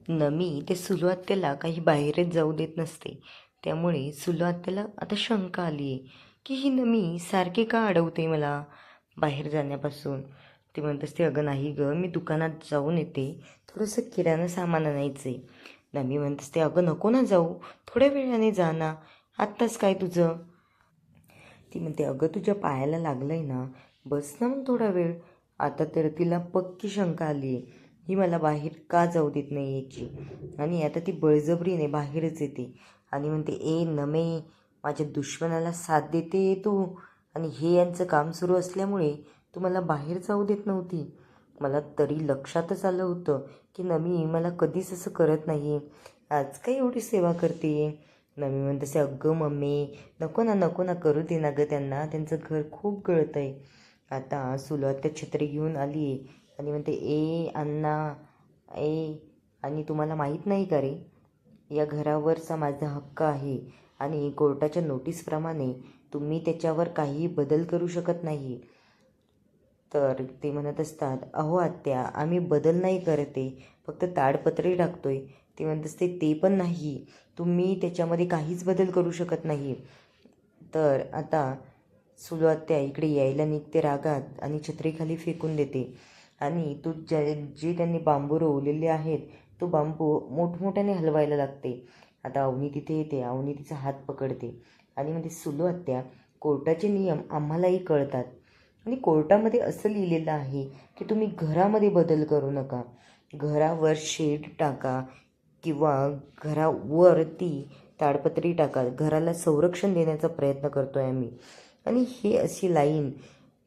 नमी ते सुलू आत्याला काही बाहेरच जाऊ देत नसते. त्यामुळे सुलू आत्याला आता शंका आली आहे की ही नमी सारखी का अडवते मला बाहेर जाण्यापासून. ती म्हणत असते, अगं नाही गं, मी दुकानात जाऊन येते, थोडंसं किराणा सामान आणायचं आहे. नमी म्हणत असते, अगं नको ना जाऊ, थोड्या वेळाने जा ना, आत्ताच काय तुझं. ती म्हणते, अगं तुझ्या पायाला लागलं आहे ना, बस ना मग थोडा वेळ. आता तर तिला पक्की शंका आली आहे, ही मला बाहेर का जाऊ देत नाही याची. आणि आता ती बळजबरीने बाहेरच येते आणि म्हणते, ए नमे, माझ्या दुश्मनाला साथ देते तू, आणि हे यांचं काम सुरू असल्यामुळे तू मला बाहेर जाऊ देत नव्हती. मला तरी लक्षातच आलं होतं की नमी मला कधीच असं करत नाही, आज काय एवढी सेवा करते. नमी म्हणत असे, अगं मम्मी, नको ना नको ना, करू दे ना गं त्यांना, त्यांचं घर खूप गळत आहे. आता सुलत त्या छत्री घेऊन आली आणि म्हणते, ए अण्णा, ए, आणि तुम्हाला माहीत नाही का रे, या घरावरचा माझा हक्क आहे आणि कोर्टाच्या नोटीसप्रमाणे तुम्ही त्याच्यावर काहीही बदल करू शकत नाही. तर ते म्हणत असतात, अहो आत्या, आम्ही बदल नाही करते, फक्त ताडपत्री टाकतोय. ते म्हणत असते, ते पण नाही, तुम्ही त्याच्यामध्ये काहीच बदल करू शकत नाही. तर आता सुलू आत्या इकडे यायला निघते रागात आणि छत्रीखाली फेकून देते. आणि जे त्यांनी बांबू रोवलेले आहेत, तो बांबू मोठमोठ्याने हलवायला लागते. आता अवनी तिथे येते, अवनी तिचा हात पकडते आणि म्हणते, सुलू आत्या, कोर्टाचे नियम आम्हालाही कळतात आणि कोर्टामध्ये असं लिहिलेलं आहे की तुम्ही घरामध्ये बदल करू नका, घरावर शेड टाका किंवा घरावरती ताडपत्री टाका, घराला संरक्षण देण्याचा प्रयत्न करतो आहे आम्ही, आणि हे अशी लाईन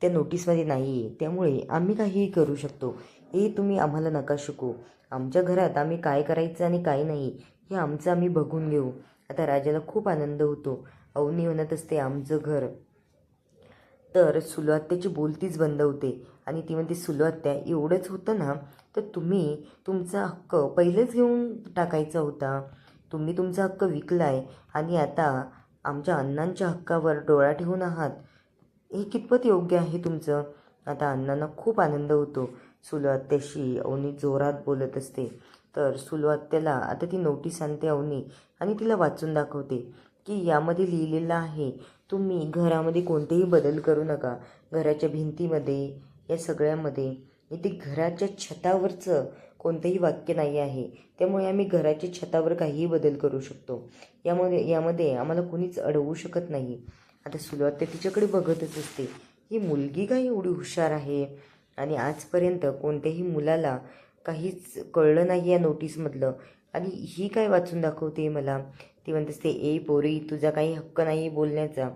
त्या नोटीसमध्ये नाही आहे, त्यामुळे आम्ही काहीही करू शकतो. हे तुम्ही आम्हाला नका शिकू. आमच्या घरात आम्ही काय करायचं आणि काय नाही हे आमचं आम्ही बघून घेऊ. आता राजाला खूप आनंद होतो. अवनी म्हणत असते, आमचं घर. तर सुलू आत्याची बोलतीच बंद होते आणि ती म्हणते, सुलू आत्या, एवढंच होतं ना, तर तुम्ही तुमचा हक्क पहिलेच घेऊन टाकायचा होता. तुम्ही तुमचा हक्क विकलाय आणि आता आमच्या अण्णांच्या हक्कावर डोळा ठेवून आहात. हे कितपत योग्य आहे तुमचं. आता अण्णांना खूप आनंद होतो. सुलू आत्याशी अवनी जोरात बोलत असते. तर सुलू आत्याला आता ती नोटीस आणते अवनी आणि तिला वाचून दाखवते की यामध्ये लिहिलेलं आहे, तुम्ही घरामध्ये कोणतेही बदल करू नका. घराच्या भिंतीमध्ये, या सगळ्यामध्ये, इथे घराच्या छतावरचं कोणतंही वाक्य नाही आहे, त्यामुळे आम्ही घराच्या छतावर काहीही बदल करू शकतो. यामध्ये आम्हाला कोणीच अडवू शकत नाही. आता सुलू आत्या तिच्याकडे बघतच असते, ही मुलगी काय एवढी हुशार आहे आणि आजपर्यंत कोणत्याही मुलाला काहीच कळलं नाही या नोटीसमधलं, आणि ही काय वाचून दाखवते मला. ती म्हणत असते, ए पोरी, तुझा काही हक्क नाही बोलण्याचा.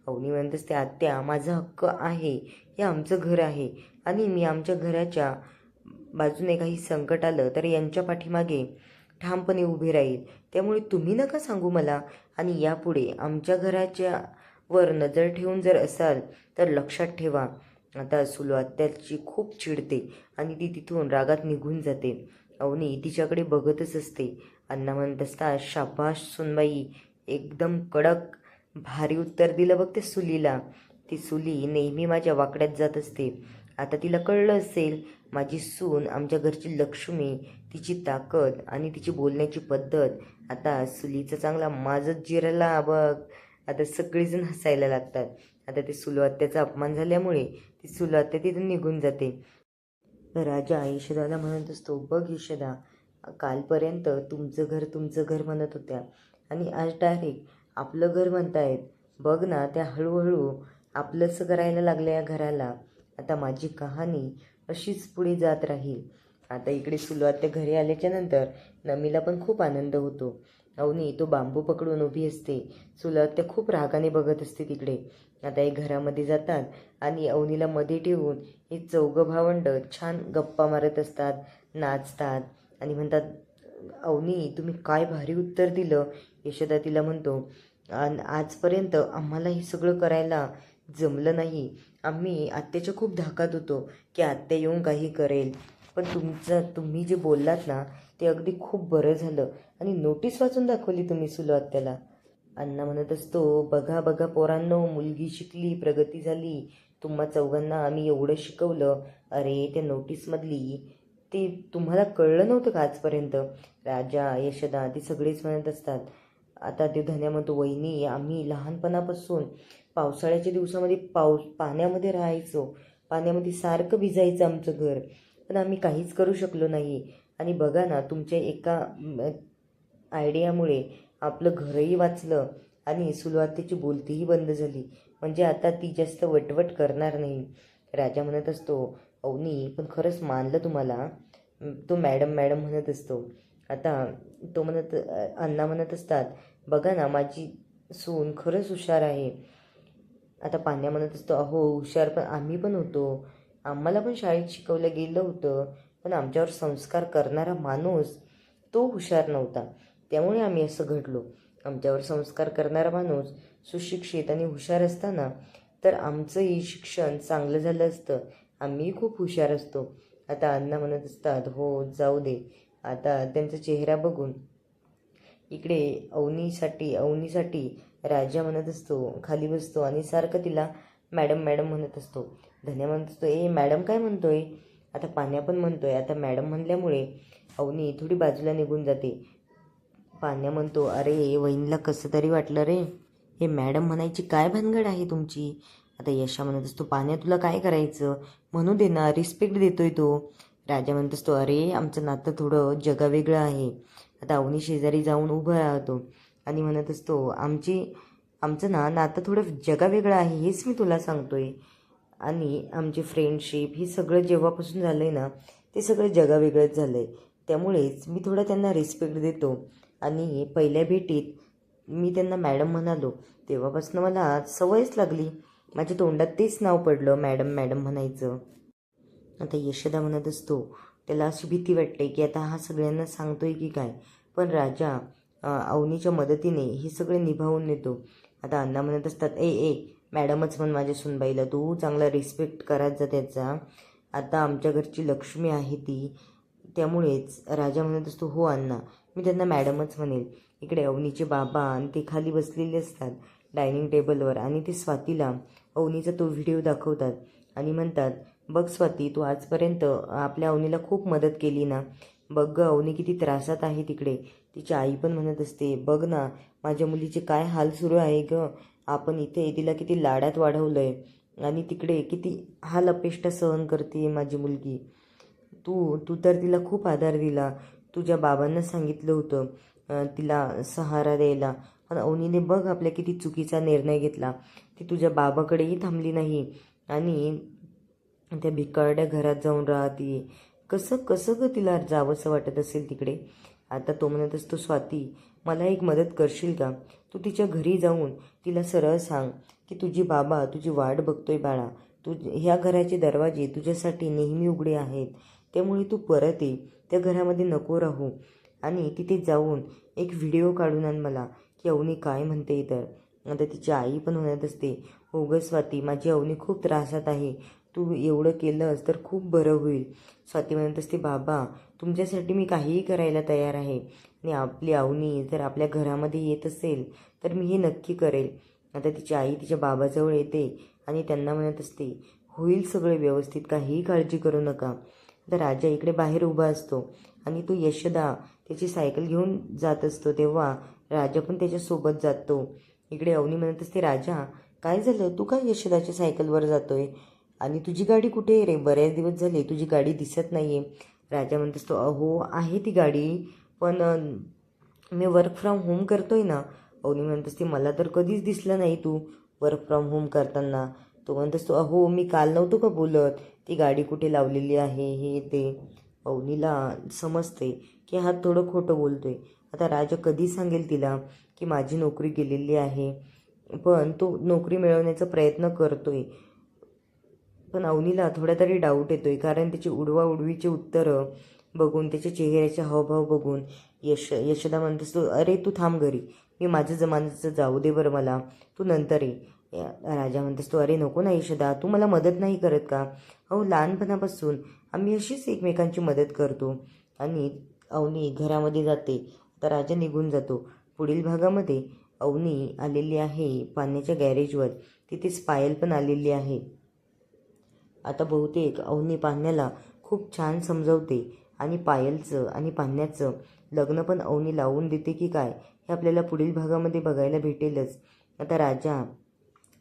अवनी म्हणत असते, आत्या, माझा हक्क आहे, हे आमचं घर आहे आणि मी आमच्या घराच्या बाजूने काही संकट आलं तर यांच्या पाठीमागे ठामपणे उभे राहील. त्यामुळे तुम्ही नका सांगू मला, आणि यापुढे आमच्या घराच्या वर नजर ठेवून जर असाल तर लक्षात ठेवा. आता सुलू आत्याची खूप चिडते आणि ती तिथून रागात निघून जाते. अवनी तिच्याकडे बघतच असते. अण्णा म्हणत असतात, शाबाश सुनबाई, एकदम कडक भारी उत्तर दिलं बघ ते सुलीला. ती सुली नेहमी माझ्या वाकड्यात जात असते. आता तिला कळलं असेल, माझी सून आमच्या घरची लक्ष्मी, तिची ताकद आणि तिची बोलण्याची पद्धत. आता सुलीचा चांगला माझच जिरला बघ. आता सगळेजण हसायला लागतात. आता ते सुलू आत्याचा अपमान झाल्यामुळे ती सुलू आत्या तिथून निघून जाते. राजा यशोदाला म्हणत असतो, बघ यशोदा, कालपर्यंत तुमचं घर म्हणत होत्या आणि आज डायरेक्ट आपलं घर म्हणतायत. बघ ना, त्या हळूहळू आपलंसं करायला लागलं या घराला. आता माझी कहाणी अशीच पुढे जात राहील. आता इकडे सुलू आत्या घरी आल्याच्या नंतर नमीला पण खूप आनंद होतो. अवनी तो बांबू पकडून उभी असते. सुलू आत्या खूप रागाने बघत असते तिकडे. आता हे घरामध्ये जातात आणि अवनीला मध्ये ठेवून हे चौघं भावंड छान गप्पा मारत असतात, नाचतात आणि म्हणतात, अवनी, तुम्ही काय भारी उत्तर दिलं. यशोदा तिला म्हणतो, आजपर्यंत आम्हाला हे सगळं करायला जमलं नाही. आम्ही आत्याच्या खूप धाकात होतो की आत्या येऊन काही करेल, पण तुम्ही जे बोललात ना, ते अगदी खूप बरं झालं आणि नोटीस वाचून दाखवली तुम्ही सुलू आत्याला. अण्णा म्हणत असतो, बघा बघा पोरांनो, मुलगी शिकली, प्रगती झाली, तुम्हा चौघांना आम्ही एवढं शिकवलं. अरे, त्या नोटीसमधली ते तुम्हाला कळलं नव्हतं का आजपर्यंत? राजा, यशोदा ते सगळेच म्हणत असतात. आता ते धन्या म्हणतो, वहिनी आम्ही लहानपणापासून पावसाळ्याच्या दिवसामध्ये पाण्यामध्ये राहायचो, पाण्यामध्ये सारखं भिजायचं आमचं घर, पण आम्ही काहीच करू शकलो नाही. आणि बघा ना, तुमच्या एका आयडियामुळे आपलं घरही वाचलं आणि सुलवातीची बोलतीही बंद झाली. म्हणजे आता ती जास्त वटवट करणार नाही. राजा म्हणत असतो, अवनी पण खरंच मानलं तुम्हाला. तो मॅडम मॅडम म्हणत असतो. आता अण्णा म्हणत असतात, बघा ना माझी सून खरंच हुशार आहे. आता पाण्या म्हणत असतो, अहो हुशार पण आम्ही पण होतो, आम्हाला पण शाळेत शिकवलं गेलं होतं, पण आमच्यावर संस्कार करणारा माणूस तो हुशार नव्हता, त्यामुळे आम्ही असं घडलो. आमच्यावर संस्कार करणारा माणूस सुशिक्षित आणि हुशार असताना तर आमचंही शिक्षण चांगलं झालं असतं, आम्हीही खूप हुशार असतो. आता अण्णा म्हणत असतात, हो जाऊ दे. आता त्यांचा चेहरा बघून इकडे अवनीसाठी राजा म्हणत असतो, खाली बसतो आणि सारखं तिला मॅडम मॅडम म्हणत असतो. धन्या म्हणत असतो, ए मॅडम काय म्हणतोय? आता पाण्या पण म्हणतोय. आता मॅडम म्हणल्यामुळे अवनी थोडी बाजूला निघून जाते. पाण्या म्हणतो, अरे वहिनीला कसं तरी वाटलं रे, हे मॅडम म्हणायची काय भानगड आहे तुमची? आता यशा म्हणत असतो, पाण्या तुला काय करायचं, म्हणू दे ना, रिस्पेक्ट देतोय तो. राजा म्हणत असतो, अरे आमचं नातं थोडं जगावेगळं आहे. आता अवनी शेजारी जाऊन उभं राहतो आणि म्हणत असतो, आमचं नातं थोडं जगावेगळं आहे, हेच मी तुला सांगतोय. आणि आमची फ्रेंडशिप ही सगळं जेव्हापासून झालं आहे ना, ते सगळं जगावेगळंच झालं आहे. त्यामुळेच मी थोडा त्यांना रिस्पेक्ट देतो. आणि पहिल्या भेटीत मी त्यांना मॅडम म्हणालो, तेव्हापासून मला सवयच लागली, माझ्या तोंडात तेच नाव पडलं, मॅडम मॅडम म्हणायचं. आता यशोदा म्हणत असतो, त्याला अशी भीती वाटते की आता हा सगळ्यांना सांगतोय की काय, पण राजा अवनीच्या मदतीने हे सगळे निभावून नेतो. आता अण्णा म्हणत असतात, ए ए मॅडमच म्हण माझ्या सुनबाईला, तू चांगला रिस्पेक्ट करायचा जा त्याचा, आता आमच्या घरची लक्ष्मी आहे ती. त्यामुळेच राजा म्हणत असतो, हो अण्णा मी त्यांना मॅडमच म्हणेल. इकडे अवनीचे बाबा आणि ते खाली बसलेले असतात डायनिंग टेबलवर, आणि ते स्वातीला अवनीचा तो व्हिडिओ दाखवतात आणि म्हणतात, बघ स्वाती, तू आजपर्यंत आपल्या अवनीला खूप मदत केली ना, बघ ग अवनी किती त्रासात आहे तिकडे. तिची आई पण म्हणत असते, बघ ना माझ्या मुलीचे काय हाल सुरू आहे ग, आपण इथे तिला किती लाडात वाढवलं आहे आणि तिकडे किती हाल अपेष्टा सहन करते माझी मुलगी. तू तर तिला खूप आधार दिला, तुझ्या बाबांना सांगितलं होतं तिला सहारा द्यायला, पण अवनीने बघ आपल्या किती चुकीचा निर्णय घेतला. ती तुझ्या बाबाकडेही थांबली नाही आणि त्या भिकारड्या घरात जाऊन राहते. कसं कसं ग तिला जावंसं वाटत असेल तिकडे. आता तो म्हणत असतो, स्वाती मला एक मदत करशील का? तू तिच्या घरी जाऊन तिला सरळ सांग की तुझी बाबा तुझी वाट बघतोय बाळा, ह्या घराचे दरवाजे तुझ्यासाठी नेहमी उघडे आहेत, त्यामुळे तू परत ये, त्या घरामध्ये नको राहू. आणि तिथे जाऊन एक व्हिडिओ काढून आण मला की अवनी काय म्हणते. तर आता तिची आई पण म्हणत असते, हो ग स्वाती, माझी अवनी खूप त्रासात आहे, तू एवढं केलंस तर खूप बरं होईल. स्वाती म्हणत असते, बाबा तुमच्यासाठी मी काहीही करायला तयार आहे आणि आपली अवनी जर आपल्या घरामध्ये येत असेल तर मी हे नक्की करेल. आता तिची आई तिच्या बाबाजवळ येते आणि त्यांना म्हणत असते, होईल सगळे व्यवस्थित, काहीही काळजी करू नका. आता राजा इकडे बाहेर उभा असतो आणि तो यशोदा त्याची सायकल घेऊन जात असतो, तेव्हा राजा पण त्याच्यासोबत जातो. इकडे अवनी म्हणत असते, राजा काय झालं, तू काय यशोदाच्या सायकलवर जातोय आणि तुझी गाडी कुठे आहे रे, बऱ्याच दिवस झाले तुझी गाडी दिसत नाही आहे. राजा म्हणत असतो, अहो आहे ती गाडी, पण मी वर्क फ्रॉम होम करतोय ना. अवनी म्हणत असते, मला तर कधीच दिसलं नाही तू वर्क फ्रॉम होम करताना. तो म्हणत असतो, अहो मी काल नव्हतो का बोलत, ती गाडी कुठे लावलेली आहे हे ते. अवनीला समजते की हा थोडं खोटं बोलतोय. आता राजा कधी सांगेल तिला की माझी नोकरी गेलेली आहे, पण तो नोकरी मिळवण्याचा प्रयत्न करतोय. पण अवनीला थोडा तरी डाऊट येतोय, कारण त्याची उडवाउडवीची उत्तरं बघून, त्याच्या चेहऱ्याचे हावभाव बघून यशोदा म्हणत असतो, अरे तू थांब घरी, मी माझं जमान्याचं जाऊ दे बरं मला, तू नंतर ये. राजा म्हणत असतो, अरे नको ना यशोदा, तू मला मदत नाही करत का? अहो लहानपणापासून आम्ही अशीच एकमेकांची मदत करतो. आणि अवनी घरामध्ये जाते. आता राजा निघून जातो. पुढील भागामध्ये अवनी आलेली आहे पाण्याच्या गॅरेजवर, तिथेच पायल पण आलेली आहे. आता बहुतेक अवनी पाण्याला खूप छान समजवते आणि पायलचं आणि पान्याचं लग्न पण अवनी लावून देते की काय हे आपल्याला पुढील भागामध्ये बघायला भेटेलच. आता राजा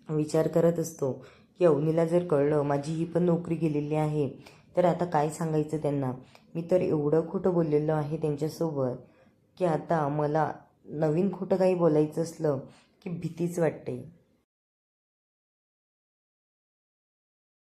विचार करत असतो की अवनीला जर कळलं माझी ही पण नोकरी गेलेली आहे तर आता काय सांगायचं त्यांना. मी तर एवढं खोटं बोललेलं आहे त्यांच्यासोबत की आता मला नवीन खोटं काही बोलायचं असलं की भीतीच वाटते.